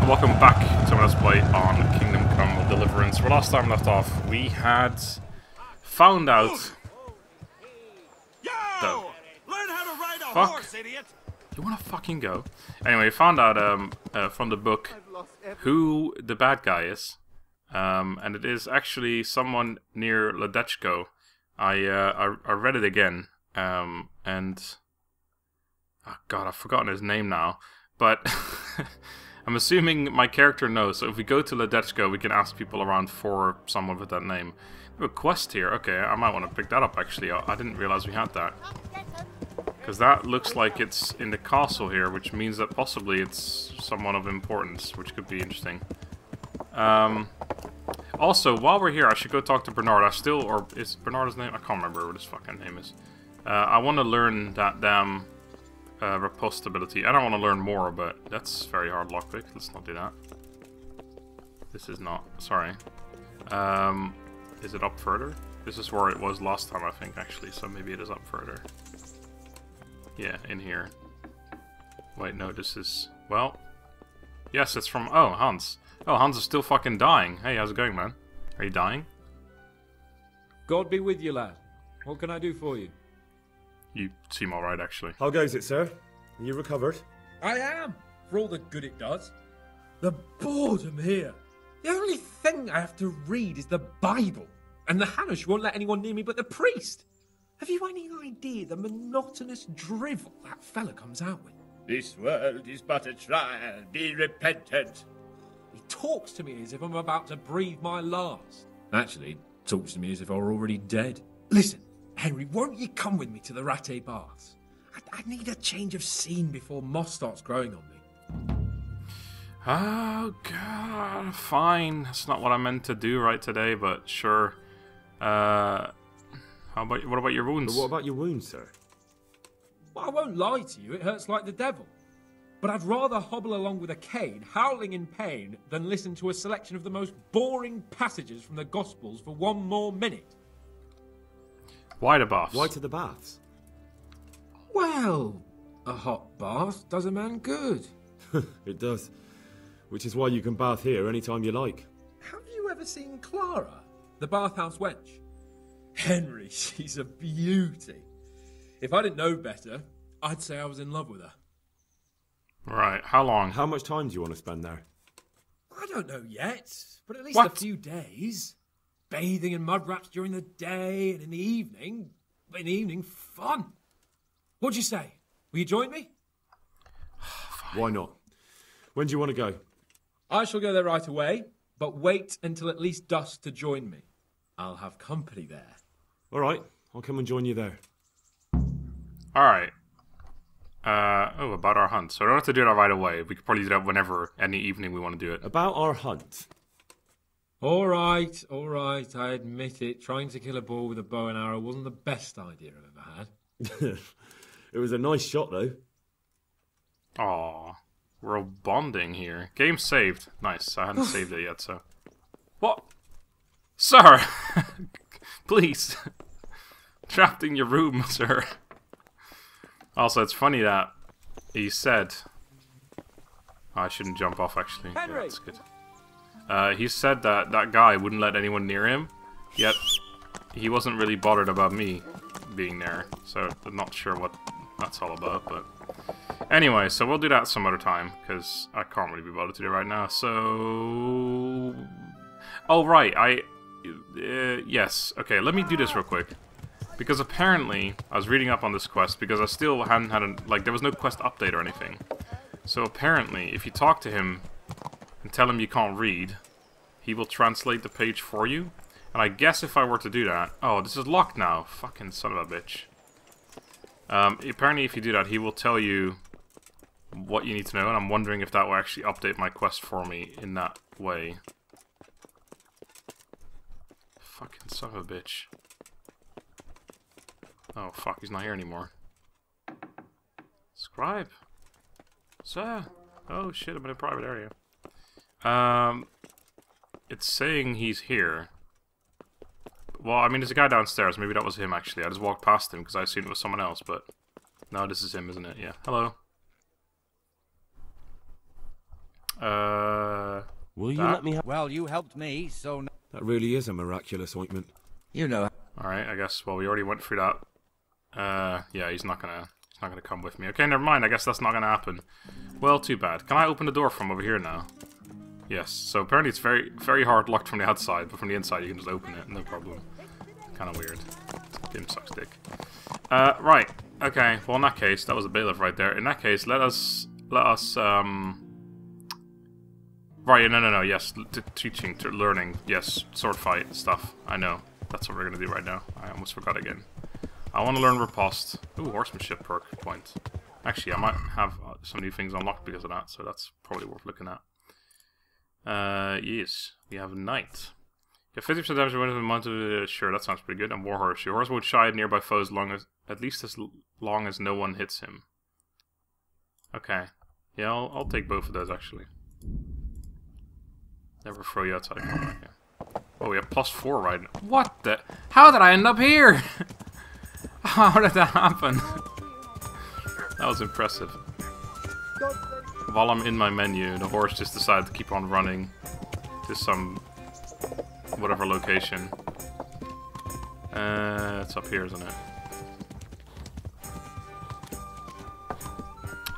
welcome back to Let's Play on Kingdom Come Deliverance. Where last time we left off, we had found out the Learn how to ride a fuck. horse, idiot. You wanna fucking go? Anyway, we found out from the book who the bad guy is, and it is actually someone near Ledechko. I read it again, and oh god, I've forgotten his name now, but I'm assuming my character knows. So if we go to Ledechko, we can ask people around for someone with that name. We have a quest here. Okay, I might want to pick that up actually. I didn't realize we had that. Because that looks like it's in the castle here, which means that possibly it's someone of importance, which could be interesting. Also, while we're here, I should go talk to Bernard. Or is Bernard his name? I can't remember what his fucking name is. I want to learn that damn riposte ability, and I want to learn more, but that's very hard lockpick. Let's not do that. This is not. Sorry. Is it up further? This is where it was last time, I think, actually, so maybe it is up further. Yeah, in here. Wait, no, this is... Well... Yes, it's from... Oh, Hans. Oh, Hans is still fucking dying. Hey, how's it going, man? Are you dying? God be with you, lad. What can I do for you? You seem alright, actually. How goes it, sir? Are you recovered? I am, for all the good it does. The boredom here. The only thing I have to read is the Bible. And the Hanush won't let anyone near me but the priest. Have you any idea the monotonous drivel that fella comes out with? This world is but a trial. Be repentant. He talks to me as if I'm about to breathe my last. Actually, talks to me as if I were already dead. Listen, Henry, won't you come with me to the Ratte Baths? I need a change of scene before moss starts growing on me. Oh, God. Fine. That's not what I meant to do right today, but sure. What about your wounds? But what about your wounds, sir? Well, I won't lie to you, it hurts like the devil. But I'd rather hobble along with a cane, howling in pain, than listen to a selection of the most boring passages from the Gospels for one more minute. Why the baths? Why to the baths? Well, a hot bath does a man good. It does. Which is why you can bath here anytime you like. Have you ever seen Clara, the bathhouse wench? Henry, she's a beauty. If I didn't know better, I'd say I was in love with her. Right, how long? How much time do you want to spend there? I don't know yet, but at least What? a few days. Bathing in mud wraps during the day, and in the evening, fun. What'd you say? Will you join me? Why not? When do you want to go? I shall go there right away, but wait until at least dusk to join me. I'll have company there. All right, I'll come and join you there. Alright. Oh, about our hunt. So I don't have to do that right away. We could probably do that whenever, any evening we want to do it. About our hunt. All right, I admit it. Trying to kill a boar with a bow and arrow wasn't the best idea I've ever had. It was a nice shot, though. Aw. We're all bonding here. Game saved. Nice. I hadn't saved it yet, so... What? Sir! Please. Trapped in your room, sir. Also, it's funny that he said... Oh, I shouldn't jump off, actually. Yeah, that's good. He said that that guy wouldn't let anyone near him, yet he wasn't really bothered about me being there. So, I'm not sure what that's all about, but... Anyway, so we'll do that some other time, because I can't really be bothered to do it right now, so... Oh, right, yes, okay, let me do this real quick. Because apparently, I was reading up on this quest, because I still hadn't had like, there was no quest update or anything. So apparently, if you talk to him and tell him you can't read, he will translate the page for you. And I guess if I were to do that... Oh, this is locked now. Fucking son of a bitch. Apparently, if you do that, he will tell you what you need to know, and I'm wondering if that will actually update my quest for me in that way. Fucking son of a bitch. Oh, fuck, he's not here anymore. Scribe. Sir. Oh, shit, I'm in a private area. It's saying he's here. Well, I mean, there's a guy downstairs. Maybe that was him, actually. I just walked past him because I assumed it was someone else, but... No, this is him, isn't it? Yeah. Hello. Will you That? let me have... Well, you helped me, so... That really is a miraculous ointment. You know. Alright, I guess, well, we already went through that. Yeah, he's not gonna come with me. Okay, never mind, I guess that's not gonna happen. Well, too bad. Can I open the door from over here now? Yes, so apparently it's very, very hard locked from the outside, but from the inside you can just open it, no problem. Kind of weird. Game sucks dick. Right, okay, well in that case, that was a bailiff right there. In that case, let us, right, no, yes, teaching, learning, yes, sword fight stuff, I know. That's what we're gonna do right now. I almost forgot again. I want to learn riposte. Ooh, horsemanship perk point. Actually, I might have some new things unlocked because of that, so that's probably worth looking at. Yes, we have knight. You have 50% damage when a month. Sure, that sounds pretty good. And warhorse. Your horse won't shy at nearby foes at least as long as no one hits him. Okay. Yeah, I'll take both of those actually. Never throw you outside of combat. Yeah. Oh, we have +4 right now. What the? How did I end up here? How did that happen? That was impressive. While I'm in my menu, the horse just decided to keep on running to some whatever location. It's up here, isn't it?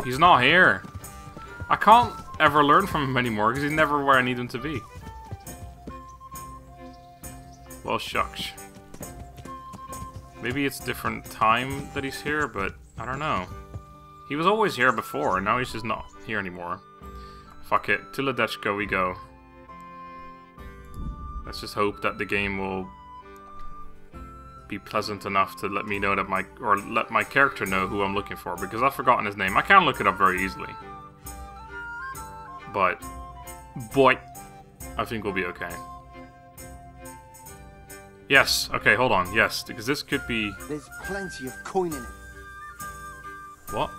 He's not here. I can't ever learn from him anymore because he's never where I need him to be. Well, shucks. Maybe it's different time that he's here, but I don't know. He was always here before, and now he's just not here anymore. Fuck it. To Ledechko we go. Let's just hope that the game will be pleasant enough to let me know that let my character know who I'm looking for, because I've forgotten his name. I can look it up very easily. But, boy, I think we'll be okay. Yes, okay, hold on. Yes, because this could be... There's plenty of coin in it. What?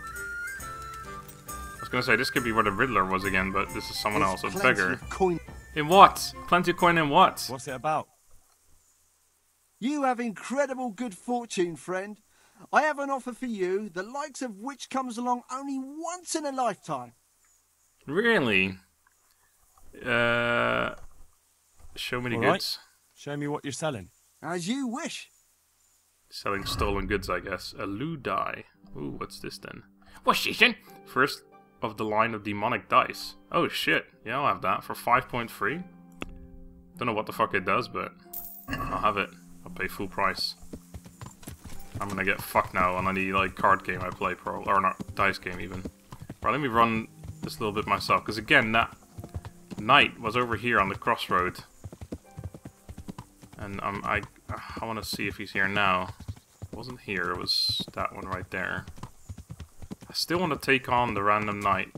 I was gonna say, this could be where the Riddler was again, but this is someone else, a beggar. Coin. In what? Plenty of coin in what? What's it about? You have incredible good fortune, friend. I have an offer for you, the likes of which comes along only once in a lifetime. Really? Show me the goods. Show me what you're selling. As you wish. Selling stolen goods, I guess. A Ludai. Ooh, what's this then? What's this then? First of the line of demonic dice. Oh shit. Yeah, I'll have that for 5.3. Don't know what the fuck it does, but I'll have it. I'll pay full price. I'm gonna get fucked now on any like card game I play, or not dice game even. Right, let me run this a little bit myself, because again, that knight was over here on the crossroad. And I want to see if he's here now. It wasn't here, it was that one right there. I still want to take on the random knight.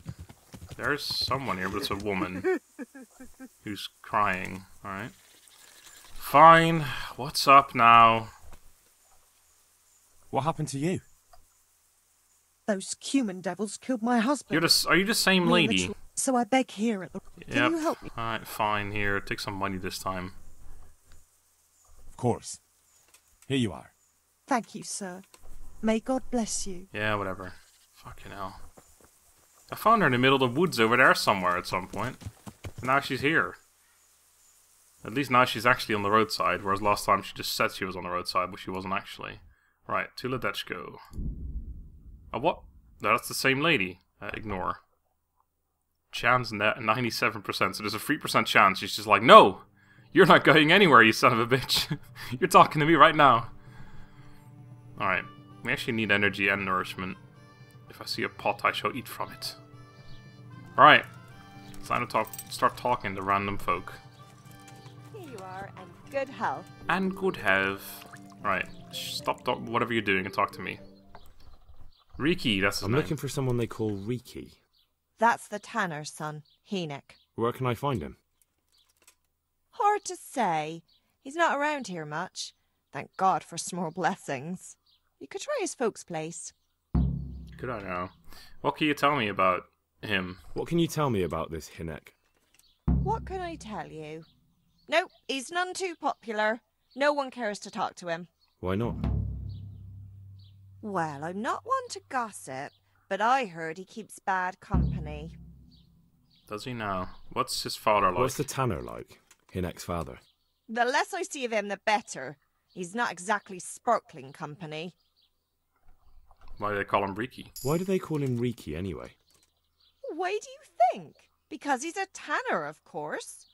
There's someone here, but it's a woman who's crying. Alright. Fine. What's up now? What happened to you? Those cumin devils killed my husband. Are you the same lady? So I beg here at the... Can you help me? Alright, fine. Here, take some money this time. Of course. Here you are. Thank you, sir. May God bless you. Yeah, whatever. Fucking hell. I found her in the middle of the woods over there somewhere at some point. And now she's here. At least now she's actually on the roadside, whereas last time she just said she was on the roadside, but she wasn't actually. Right, to Ledechko. Oh, what? No, that's the same lady. Ignore. Chance 97%, so there's a 3% chance she's just like, no! You're not going anywhere, you son of a bitch. You're talking to me right now. Alright, we actually need energy and nourishment. If I see a pot, I shall eat from it. Alright, it's time to start talking to random folk. Here you are, and good health. And good health. Right, stop whatever you're doing and talk to me. Reeky, that's his name. I'm looking for someone they call Reeky. That's the tanner's son, Henik. Where can I find him? Hard to say. He's not around here much. Thank God for small blessings. You could try his folks' place. Good I know. What can you tell me about him? What can you tell me about this Hinek? What can I tell you? Nope, he's none too popular. No one cares to talk to him. Why not? Well, I'm not one to gossip, but I heard he keeps bad company. Does he now? What's his father like? What's the tanner like? Hinek's father. The less I see of him, the better. He's not exactly sparkling company. Why do they call him Reeky? Why do they call him Reeky anyway? Why do you think? Because he's a tanner, of course.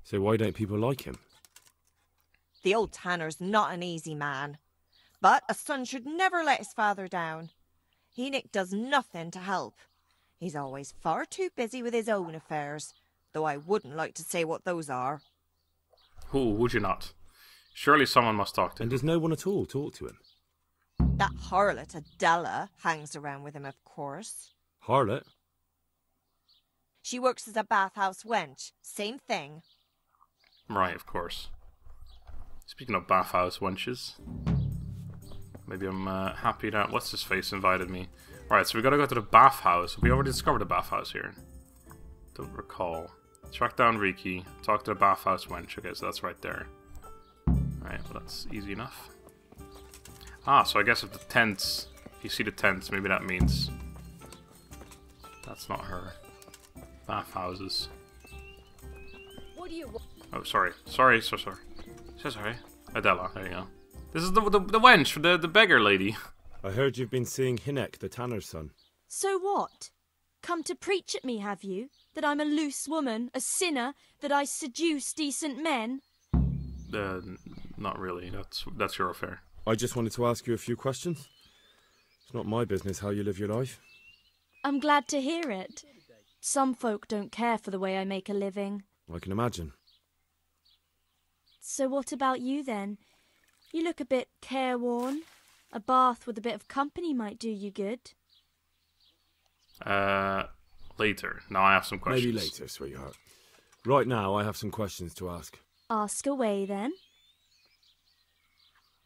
So why don't people like him? The old tanner's not an easy man. But a son should never let his father down. Hinek does nothing to help. He's always far too busy with his own affairs, though I wouldn't like to say what those are. Who would you not? Surely someone must talk to him. And does no one at all talk to him? That harlot Adela hangs around with him, of course. Harlot? She works as a bathhouse wench. Same thing. Right, of course. Speaking of bathhouse wenches, maybe I'm happy that what's-his-face invited me. Right, so we gotta go to the bathhouse. We already discovered the bathhouse here. Don't recall. Track down Reeky, talk to the bathhouse wench. Okay, so that's right there. Alright, well that's easy enough. Ah, so I guess if the tents, if you see the tents, maybe that means that's not her. Bathhouses. What do you want? Oh, sorry. So sorry. Adela, there you go. This is the wench, the beggar lady. I heard you've been seeing Hinek, the tanner's son. So what? Come to preach at me, have you? That I'm a loose woman, a sinner, that I seduce decent men? Not really. That's your affair. I just wanted to ask you a few questions. It's not my business how you live your life. I'm glad to hear it. Some folk don't care for the way I make a living. I can imagine. So what about you then? You look a bit careworn. A bath with a bit of company might do you good. Later. Now I have some questions. Maybe later, sweetheart. Right now, I have some questions to ask. Ask away then.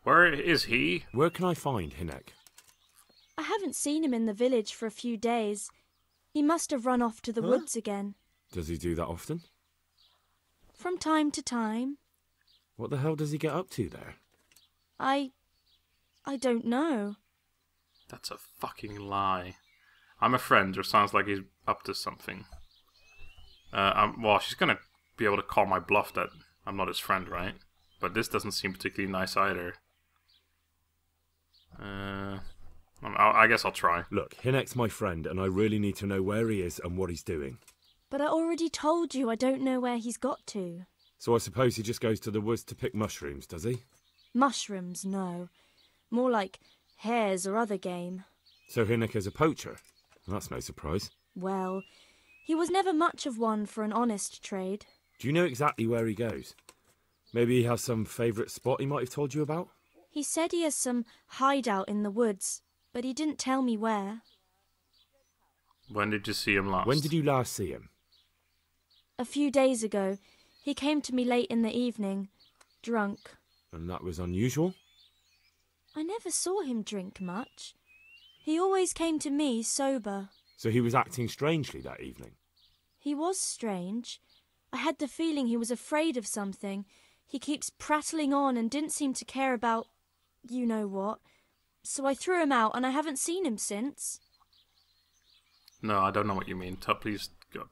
Where is he? Where can I find Hinek? I haven't seen him in the village for a few days. He must have run off to the woods again. Does he do that often? From time to time. What the hell does he get up to there? I don't know. That's a fucking lie. I'm a friend, or sounds like he's up to something. Well, she's gonna be able to call my bluff that I'm not his friend, right? But this doesn't seem particularly nice either. I guess I'll try. Look, Hinek's my friend, and I really need to know where he is and what he's doing. But I already told you I don't know where he's got to. So I suppose he just goes to the woods to pick mushrooms, does he? Mushrooms, no. More like hares or other game. So Hinek is a poacher? That's no surprise. Well, he was never much of one for an honest trade. Do you know exactly where he goes? Maybe he has some favourite spot he might have told you about? He said he has some hideout in the woods, but he didn't tell me where. When did you see him last? When did you last see him? A few days ago. He came to me late in the evening, drunk. And that was unusual? I never saw him drink much. He always came to me sober. So he was acting strangely that evening? He was strange. I had the feeling he was afraid of something. He keeps prattling on and didn't seem to care about you know what. So I threw him out and I haven't seen him since. No, I don't know what you mean.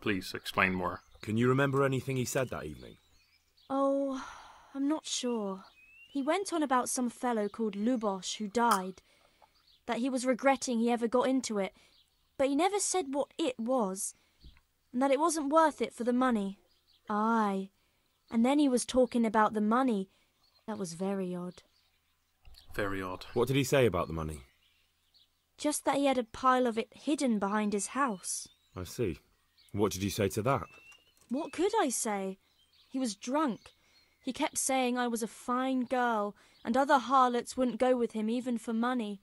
Please explain more. Can you remember anything he said that evening? Oh, I'm not sure. He went on about some fellow called Lubosh who died. That he was regretting he ever got into it. But he never said what it was. And that it wasn't worth it for the money. Aye. And then he was talking about the money. That was very odd. Very odd. What did he say about the money? Just that he had a pile of it hidden behind his house. I see. What did you say to that? What could I say? He was drunk. He kept saying I was a fine girl, and other harlots wouldn't go with him even for money.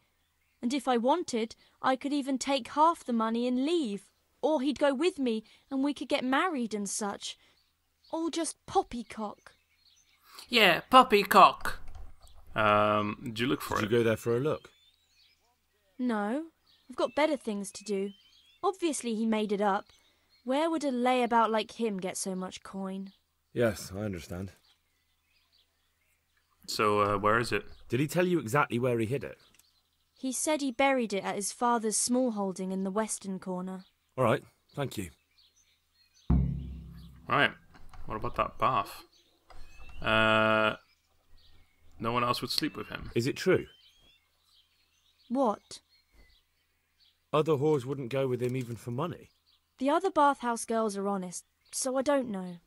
And if I wanted, I could even take half the money and leave. Or he'd go with me, and we could get married and such. All just poppycock. Yeah, poppycock. Did you look for it? Did you go there for a look? No, I've got better things to do. Obviously he made it up. Where would a layabout like him get so much coin? Yes, I understand. So, where is it? Did he tell you exactly where he hid it? He said he buried it at his father's small holding in the western corner. All right, Thank you. Right. What about that bath? No one else would sleep with him. Is it true? What? Other whores wouldn't go with him even for money. The other bathhouse girls are honest, so I don't know.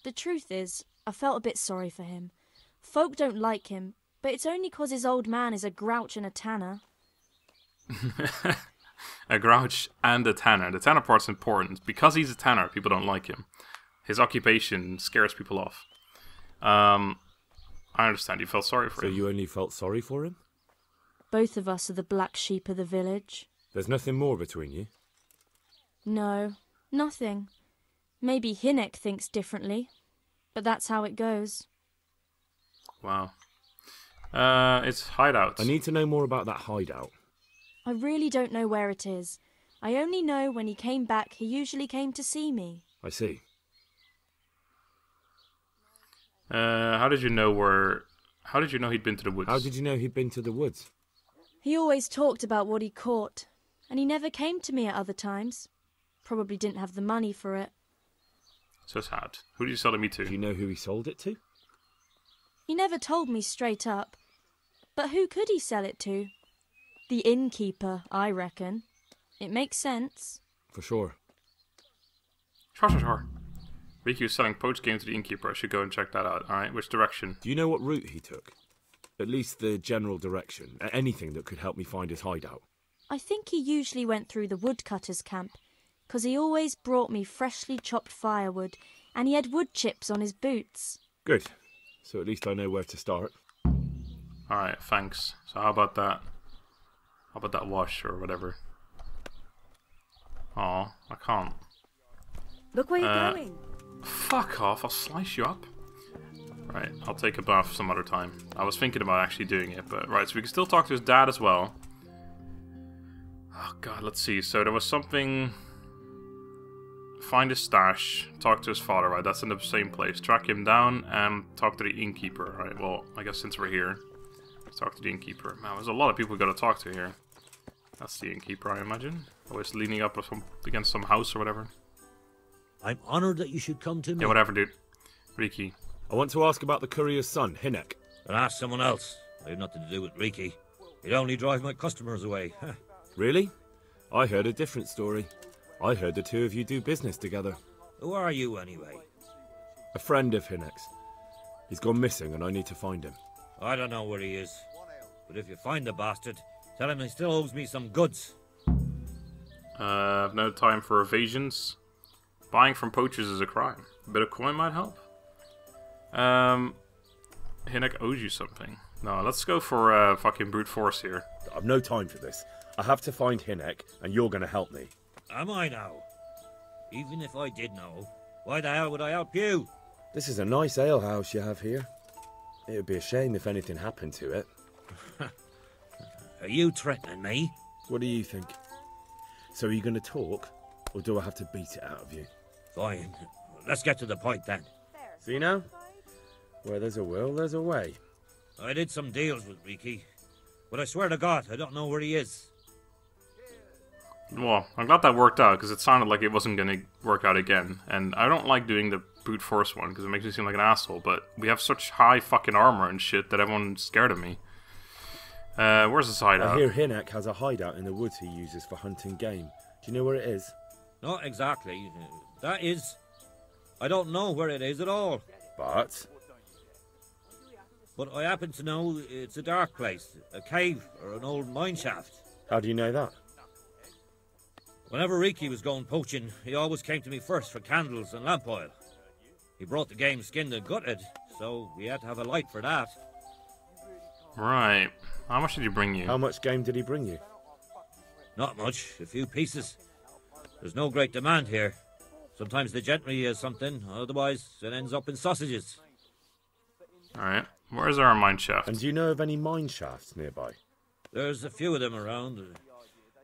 The truth is, I felt a bit sorry for him. Folk don't like him, but it's only 'cause his old man is a grouch and a tanner. A grouch and a tanner. The tanner part's important. Because he's a tanner, people don't like him. His occupation scares people off. I understand you felt sorry for him. So you only felt sorry for him? Both of us are the black sheep of the village. There's nothing more between you? No, nothing. Maybe Hynek thinks differently, but that's how it goes. Wow. It's hideout. I need to know more about that hideout. I really don't know where it is. I only know when he came back, he usually came to see me. I see. How did you know he'd been to the woods? How did you know he'd been to the woods? He always talked about what he caught, and he never came to me at other times. Probably didn't have the money for it. So sad. Who did you sell it me to? Do you know who he sold it to? He never told me straight up. But who could he sell it to? The innkeeper, I reckon. It makes sense. For sure. Sure. Reeky was selling poached game to the innkeeper. I should go and check that out. Alright, which direction? Do you know what route he took? At least the general direction. Anything that could help me find his hideout. I think he usually went through the woodcutter's camp, 'cause he always brought me freshly chopped firewood, and he had wood chips on his boots. Good. So at least I know where to start. Alright, thanks. So how about that? How about that wash or whatever? Oh, I can't. Look where you're going. Fuck off, I'll slice you up. Right, I'll take a bath some other time. I was thinking about actually doing it, but right, so we can still talk to his dad as well. Oh god, let's see. So there was something... Find his stash, talk to his father, right? That's in the same place. Track him down and talk to the innkeeper, right? Well, I guess since we're here, let's talk to the innkeeper. Man, there's a lot of people we gotta talk to here. That's the innkeeper, I imagine. Always leaning up against some house or whatever. I'm honored that you should come to me. Yeah, whatever, dude. Reeky. I want to ask about the courier's son, Hynek. And ask someone else. I have nothing to do with Reeky. He'd only drive my customers away. Really? I heard a different story. I heard the two of you do business together. Who are you, anyway? A friend of Hynek's. He's gone missing and I need to find him. I don't know where he is. But if you find the bastard, tell him he still owes me some goods. I've no time for evasions. Buying from poachers is a crime. A bit of coin might help. Hynek owes you something. No, let's go for fucking brute force here. I've no time for this. I have to find Hynek, and you're going to help me. Am I now? Even if I did know, why the hell would I help you? This is a nice alehouse you have here. It would be a shame if anything happened to it. Are you threatening me? What do you think? So are you going to talk, or do I have to beat it out of you? Fine. Let's get to the point then. See now? Where there's a will, there's a way. I did some deals with Reeky, but I swear to God, I don't know where he is. Well, I'm glad that worked out, because it sounded like it wasn't going to work out again. And I don't like doing the brute force one, because it makes me seem like an asshole, but we have such high fucking armor and shit that everyone's scared of me. Where's this hideout? I hear Hynek has a hideout in the woods he uses for hunting game. Do you know where it is? Not exactly. That is... I don't know where it is at all. But I happen to know it's a dark place, a cave or an old mine shaft. How do you know that? Whenever Reeky was going poaching, he always came to me first for candles and lamp oil. He brought the game skinned and gutted, so we had to have a light for that. Right. How much did he bring you? How much game did he bring you? Not much, a few pieces. There's no great demand here. Sometimes the gentry has something, otherwise it ends up in sausages. Alright. Where's our mine shaft? And do you know of any mine shafts nearby? There's a few of them around.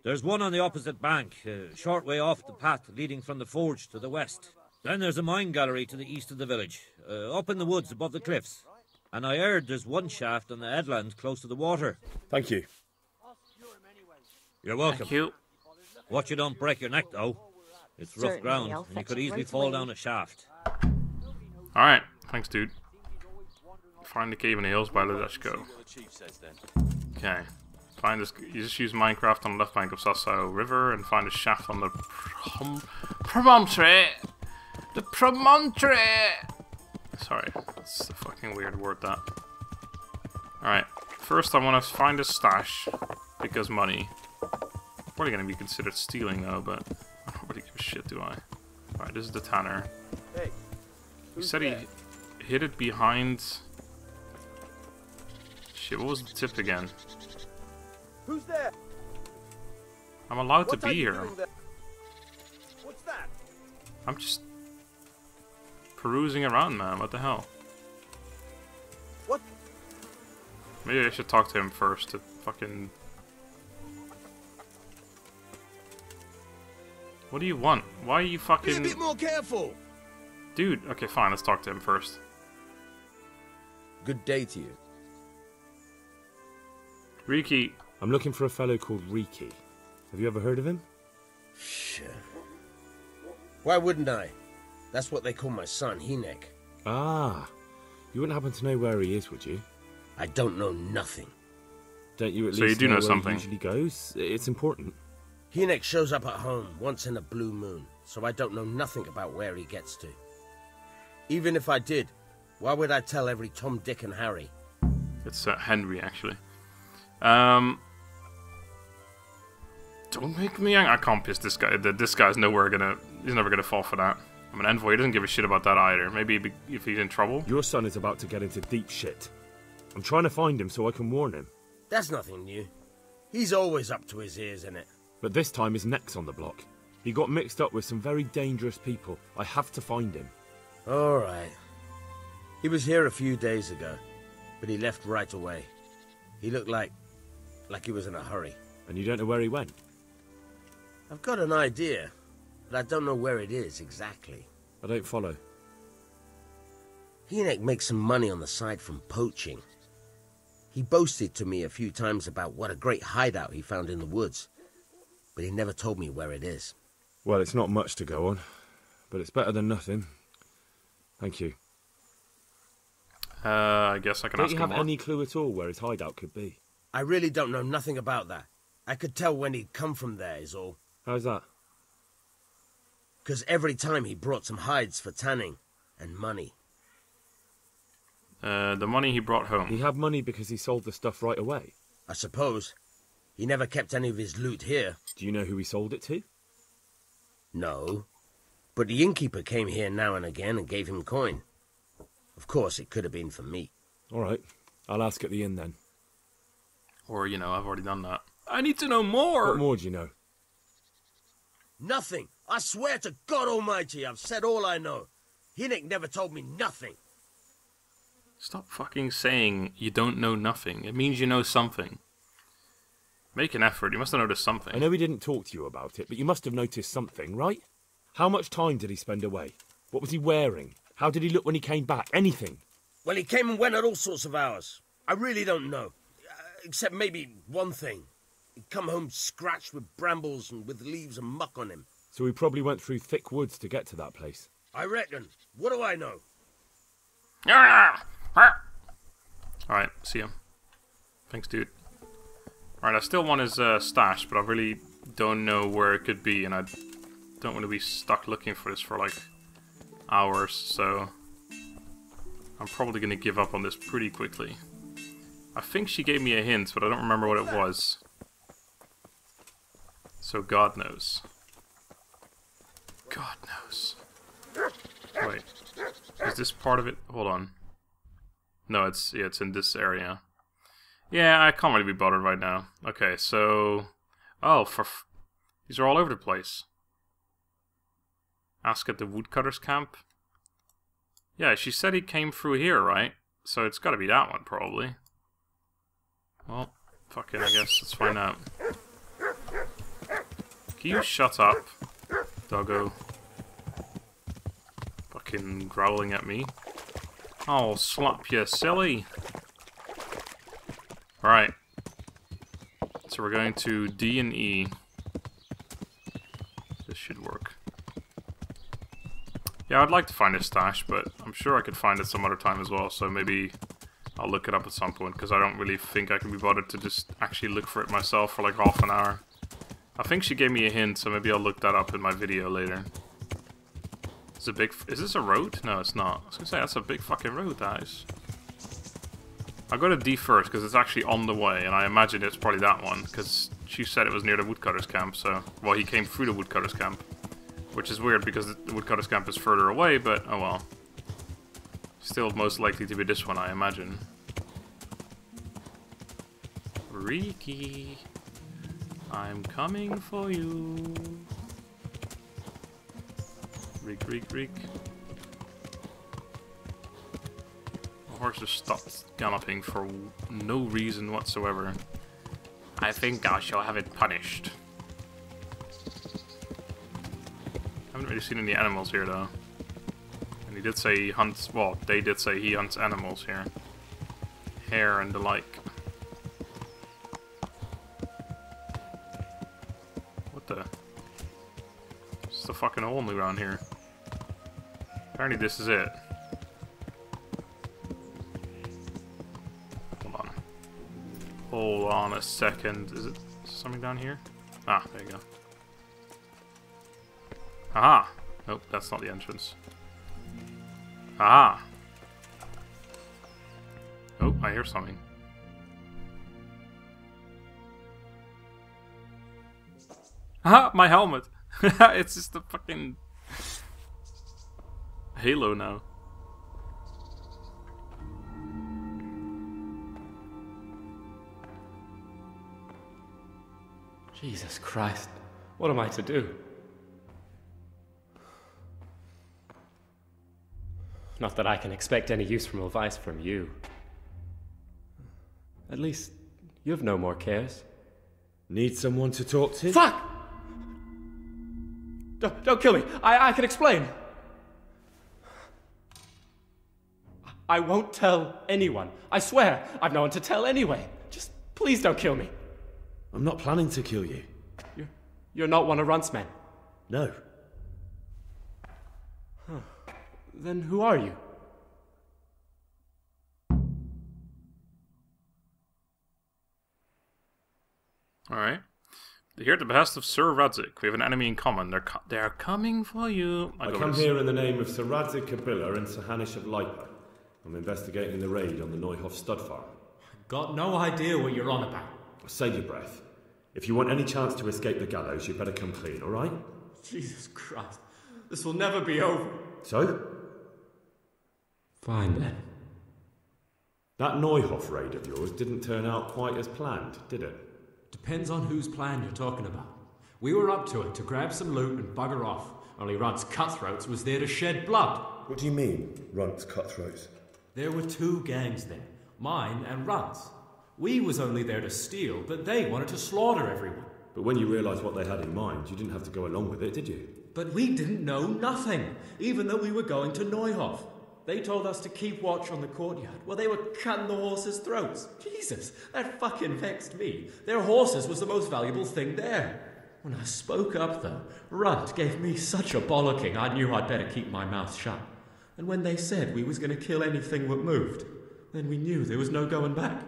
There's one on the opposite bank, a short way off the path leading from the forge to the west. Then there's a mine gallery to the east of the village, up in the woods above the cliffs. And I heard there's one shaft on the headland close to the water. Thank you. You're welcome. Thank you. Watch you don't break your neck, though. It's rough Certainly, ground, I'll and you fetch could it easily right fall away. down a shaft. Alright, thanks, dude. Find the cave in the hills by Ledeshko. Okay. Find this. You just use Minecraft on the left bank of Sasso River and find a shaft on the promontory. The promontory. Sorry, that's a fucking weird word. That. All right. First, I want to find a stash because money. Probably gonna be considered stealing though, but I don't really give a shit, do I? All right, this is the tanner. Hey, He said he hid it behind. Shit, what was the tip again? who's there? I'm allowed to What are be you here. doing there? What's that? I'm just perusing around, man. What the hell? What? Maybe I should talk to him first to fucking... What do you want? Why are you fucking... Be a bit more careful. Dude, okay, fine. Let's talk to him first. Good day to you. Reeky. I'm looking for a fellow called Reeky. Have you ever heard of him? Sure. Why wouldn't I? That's what they call my son, Hynek. Ah, you wouldn't happen to know where he is, would you? I don't know nothing. Don't you at So least you do know where something. he usually goes? It's important. Hynek shows up at home once in a blue moon, so I don't know nothing about where he gets to. Even if I did, why would I tell every Tom, Dick and Harry? It's Henry, actually. Don't make me angry. I can't piss this guy. This guy's nowhere gonna... He's never gonna fall for that. I'm an envoy. He doesn't give a shit about that either. Maybe if he's in trouble. Your son is about to get into deep shit. I'm trying to find him so I can warn him. That's nothing new. He's always up to his ears in it. But this time his neck's on the block. He got mixed up with some very dangerous people. I have to find him. Alright. He was here a few days ago, but he left right away. He looked like he was in a hurry. And you don't know where he went? I've got an idea, but I don't know where it is exactly. I don't follow. Hynek makes some money on the side from poaching. He boasted to me a few times about what a great hideout he found in the woods, but he never told me where it is. Well, it's not much to go on, but it's better than nothing. Thank you. I guess I can ask Don't him you have more. any clue at all where his hideout could be? I really don't know nothing about that. I could tell when he'd come from there is all. How's that? 'Cause every time he brought some hides for tanning and money. The money he brought home. He had money because he sold the stuff right away. I suppose. He never kept any of his loot here. Do you know who he sold it to? No. But the innkeeper came here now and again and gave him coin. Of course, it could have been for me. All right. I'll ask at the inn then. Or, you know, I've already done that. I need to know more! What more do you know? Nothing. I swear to God Almighty, I've said all I know. Hynek never told me nothing. Stop fucking saying you don't know nothing. It means you know something. Make an effort. You must have noticed something. I know he didn't talk to you about it, but you must have noticed something, right? How much time did he spend away? What was he wearing? How did he look when he came back? Anything? Well, he came and went at all sorts of hours. I really don't know. Except maybe one thing. He'd come home scratched with brambles and with leaves and muck on him. So he probably went through thick woods to get to that place. I reckon. What do I know? Alright, see him. Thanks, dude. Alright, I still want his stash, but I really don't know where it could be, and I don't want to be stuck looking for this for like hours, so I'm probably going to give up on this pretty quickly. I think she gave me a hint, but I don't remember what it was. So God knows. God knows. Wait. Is this part of it? Hold on. No, it's in this area. Yeah, I can't really be bothered right now. Okay, so... Oh, these are all over the place. Ask at the woodcutter's camp. Yeah, she said he came through here, right? So it's gotta be that one, probably. Well, fuck it, I guess. Let's find out. Can you shut up, doggo? Fucking growling at me. I'll slap you, silly. Alright. So we're going to D and E. This should work. Yeah, I'd like to find his stash, but I'm sure I could find it some other time as well, so maybe I'll look it up at some point, because I don't really think I can be bothered to just actually look for it myself for like half an hour. I think she gave me a hint, so maybe I'll look that up in my video later. Is this a road? No, it's not. I was gonna say, that's a big fucking road, that is. I'll go to D first, because it's actually on the way, and I imagine it's probably that one, because she said it was near the woodcutter's camp, so... Well, he came through the woodcutter's camp. Which is weird, because the woodcutter's camp is further away, but oh well. Still most likely to be this one, I imagine. Reeky, I'm coming for you. Reek, reek, reek. The horse just stopped galloping for no reason whatsoever. I think I shall have it punished. I haven't really seen any animals here though. And he did say he hunts, well, they did say he hunts animals here. Hare and the like. What the? It's a fucking hole around here. Apparently this is it. Hold on. Hold on a second. Is it something down here? Ah, there you go. Aha! Nope, that's not the entrance. Aha! Oh, I hear something. Aha! My helmet! It's just a fucking halo now. Jesus Christ. What am I to do? Not that I can expect any useful advice from you. At least, you've no more cares. Need someone to talk to? Fuck! Don't kill me. I can explain. I won't tell anyone. I swear. I've no one to tell anyway. Just please don't kill me. I'm not planning to kill you. You're not one of Runt's men? No. Huh. Then who are you? Alright. Here at the behest of Sir Rudzik, we have an enemy in common. They're coming for you. I come here in the name of Sir Rudzik Kabila and Sir Hanish of Lipa. I'm investigating the raid on the Neuhof stud farm. Got no idea what you're on about. Save your breath. If you want any chance to escape the gallows, you better come clean, alright? Jesus Christ. This will never be over. So? Fine then. That Neuhof raid of yours didn't turn out quite as planned, did it? Depends on whose plan you're talking about. We were up to it to grab some loot and bugger off. Only Runt's cutthroats was there to shed blood. What do you mean, Runt's cutthroats? There were two gangs there. Mine and Runt's. We was only there to steal, but they wanted to slaughter everyone. But when you realised what they had in mind, you didn't have to go along with it, did you? But we didn't know nothing, even though we were going to Neuhof. They told us to keep watch on the courtyard while they were cutting the horses' throats. Jesus, that fucking vexed me. Their horses was the most valuable thing there. When I spoke up, though, Runt gave me such a bollocking I knew I'd better keep my mouth shut. And when they said we was going to kill anything that moved, then we knew there was no going back.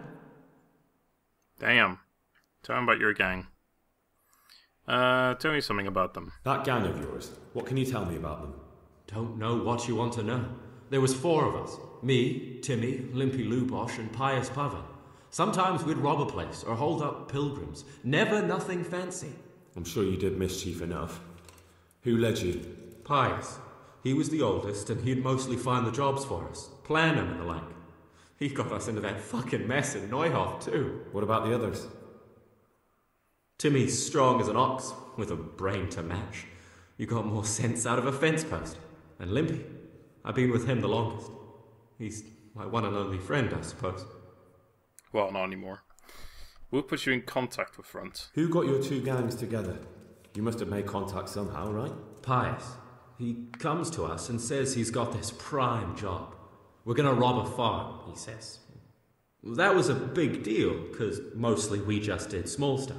Damn. Tell me about your gang. Tell me something about them. That gang of yours, what can you tell me about them? Don't know what you want to know. There was 4 of us. Me, Timmy, Limpy Lubosh, and Pius Pavan. Sometimes we'd rob a place or hold up pilgrims. Never nothing fancy. I'm sure you did mischief enough. Who led you? Pius. He was the oldest, and he'd mostly find the jobs for us. Plan them and the like. He got us into that fucking mess in Neuhof, too. What about the others? Timmy's strong as an ox, with a brain to match. You got more sense out of a fence post. And Limpy, I've been with him the longest. He's my one and only friend, I suppose. Well, not anymore. We'll put you in contact with Runt. Who got your 2 gangs together? You must have made contact somehow, right? Pius. He comes to us and says he's got this prime job. We're gonna rob a farm, he says. That was a big deal, because mostly we just did small stuff.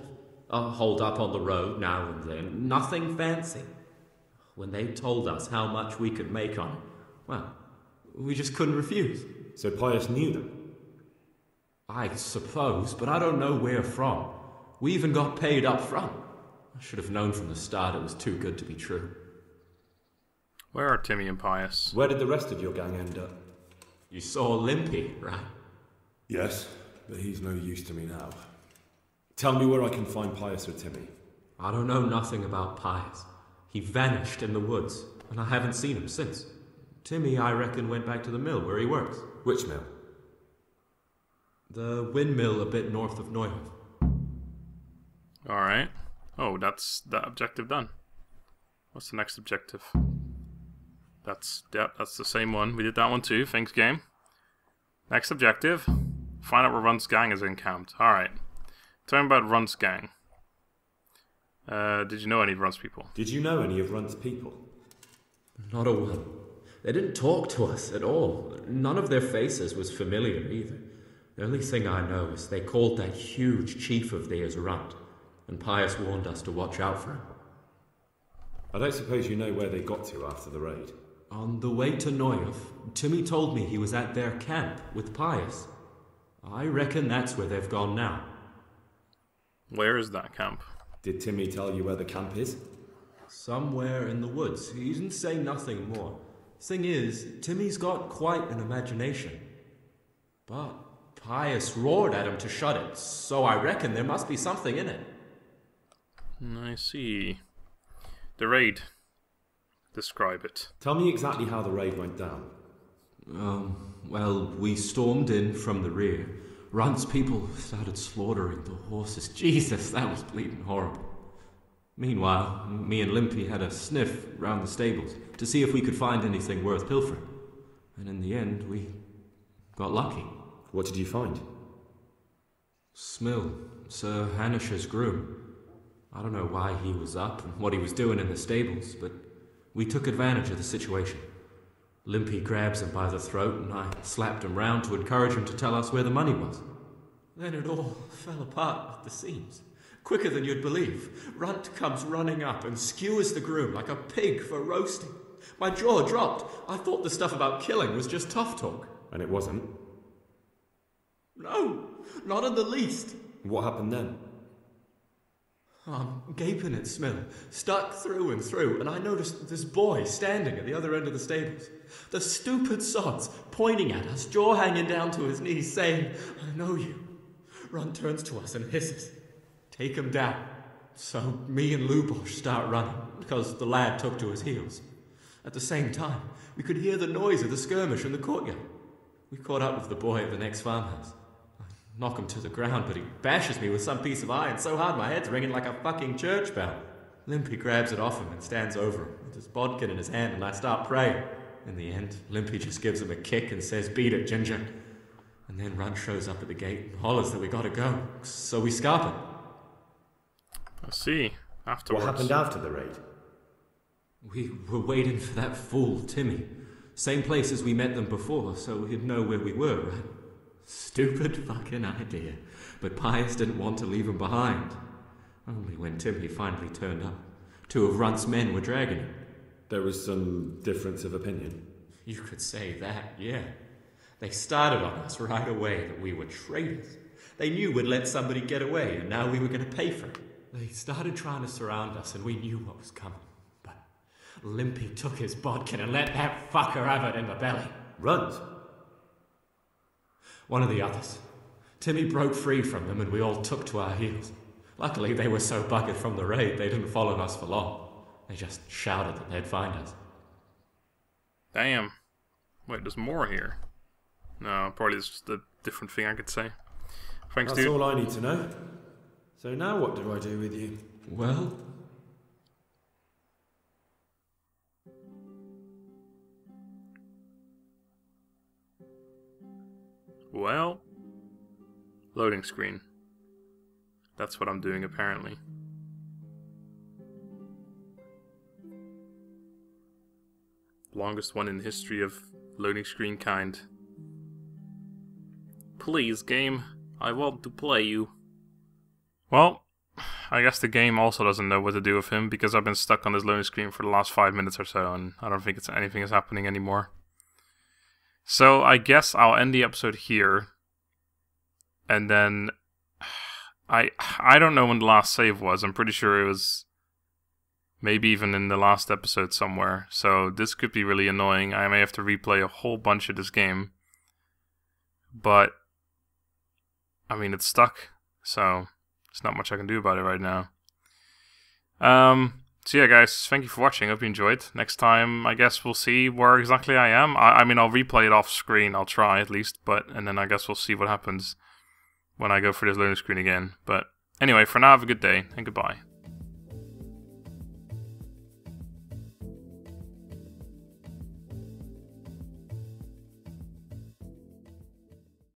A hold up on the road now and then, nothing fancy. When they told us how much we could make on it, well, we just couldn't refuse. So Pius knew them? I suppose, but I don't know where from. We even got paid up front. I should have known from the start it was too good to be true. Where are Timmy and Pius? Where did the rest of your gang end up? You saw Limpy, right? Yes, but he's no use to me now. Tell me where I can find Pius or Timmy. I don't know nothing about Pius. He vanished in the woods, and I haven't seen him since. Timmy, I reckon, went back to the mill where he works. Which mill? The windmill a bit north of Neuhof. Alright. Oh, that's that objective done. What's the next objective? That's the same one. We did that one too. Thanks, game. Next objective. Find out where Runt's gang is encamped. Alright. Tell me about Runt's gang. Did you know any of Runt's people? Did you know any of Runt's people? Not a one. They didn't talk to us at all. None of their faces was familiar either. The only thing I know is they called that huge chief of theirs Runt, and Pius warned us to watch out for him. I don't suppose you know where they got to after the raid? On the way to Neuhof, Timmy told me he was at their camp with Pius. I reckon that's where they've gone now. Where is that camp? Did Timmy tell you where the camp is? Somewhere in the woods. He didn't say nothing more. Thing is, Timmy's got quite an imagination. But Pius roared at him to shut it, so I reckon there must be something in it. I see. The raid. Describe it. Tell me exactly how the raid went down. Well, we stormed in from the rear. Runt's people started slaughtering the horses. Jesus, that was bleeding horrible. Meanwhile, me and Limpy had a sniff round the stables to see if we could find anything worth pilfering. And in the end, we got lucky. What did you find? Smill, Sir Hanish's groom. I don't know why he was up and what he was doing in the stables, but we took advantage of the situation. Limpy grabs him by the throat and I slapped him round to encourage him to tell us where the money was. Then it all fell apart at the seams. Quicker than you'd believe. Runt comes running up and skewers the groom like a pig for roasting. My jaw dropped. I thought the stuff about killing was just tough talk. And it wasn't? No, not in the least. What happened then? I'm gaping at Smill, stuck through and through, and I noticed this boy standing at the other end of the stables. The stupid sods pointing at us, jaw hanging down to his knees, saying, "I know you." Runt turns to us and hisses, "Take him down." So me and Lubosh start running, because the lad took to his heels. At the same time, we could hear the noise of the skirmish in the courtyard. We caught up with the boy at the next farmhouse. I knock him to the ground, but he bashes me with some piece of iron so hard my head's ringing like a fucking church bell. Limpy grabs it off him and stands over him, with his bodkin in his hand, and I start praying. In the end, Limpy just gives him a kick and says, "Beat it, Ginger." And then Runt shows up at the gate and hollers that we gotta go, so we scarp it. I see. Afterwards. What happened after the raid? We were waiting for that fool, Timmy. Same place as we met them before, so he'd know where we were, right? Stupid fucking idea. But Pius didn't want to leave him behind. Only when Timmy finally turned up, two of Runt's men were dragging him. There was some difference of opinion? You could say that, yeah. They started on us right away that we were traitors. They knew we'd let somebody get away, and now we were going to pay for it. They started trying to surround us, and we knew what was coming. But Limpy took his bodkin and let that fucker have it in the belly. Runt? One of the others. Timmy broke free from them, and we all took to our heels. Luckily, they were so buggered from the raid, they didn't follow us for long. They just shouted that they'd find us. Damn. Wait, there's more here. No, probably it's just a different thing I could say. Thanks, That's dude. all I need to know. So now what do I do with you? Well... Well... Loading screen. That's what I'm doing, apparently. Longest one in the history of loading screen kind. Please, game. I want to play you. Well, I guess the game also doesn't know what to do with him, because I've been stuck on this loading screen for the last 5 minutes or so, and I don't think anything is happening anymore. So I guess I'll end the episode here, and then I don't know when the last save was. I'm pretty sure it was maybe even in the last episode somewhere. So this could be really annoying. I may have to replay a whole bunch of this game, but I mean, it's stuck, so there's not much I can do about it right now. So yeah, guys, thank you for watching. Hope you enjoyed. Next time, I guess we'll see where exactly I am. I mean, I'll replay it off screen. I'll try at least, and then I guess we'll see what happens when I go for this loading screen again. But anyway, for now, have a good day and goodbye.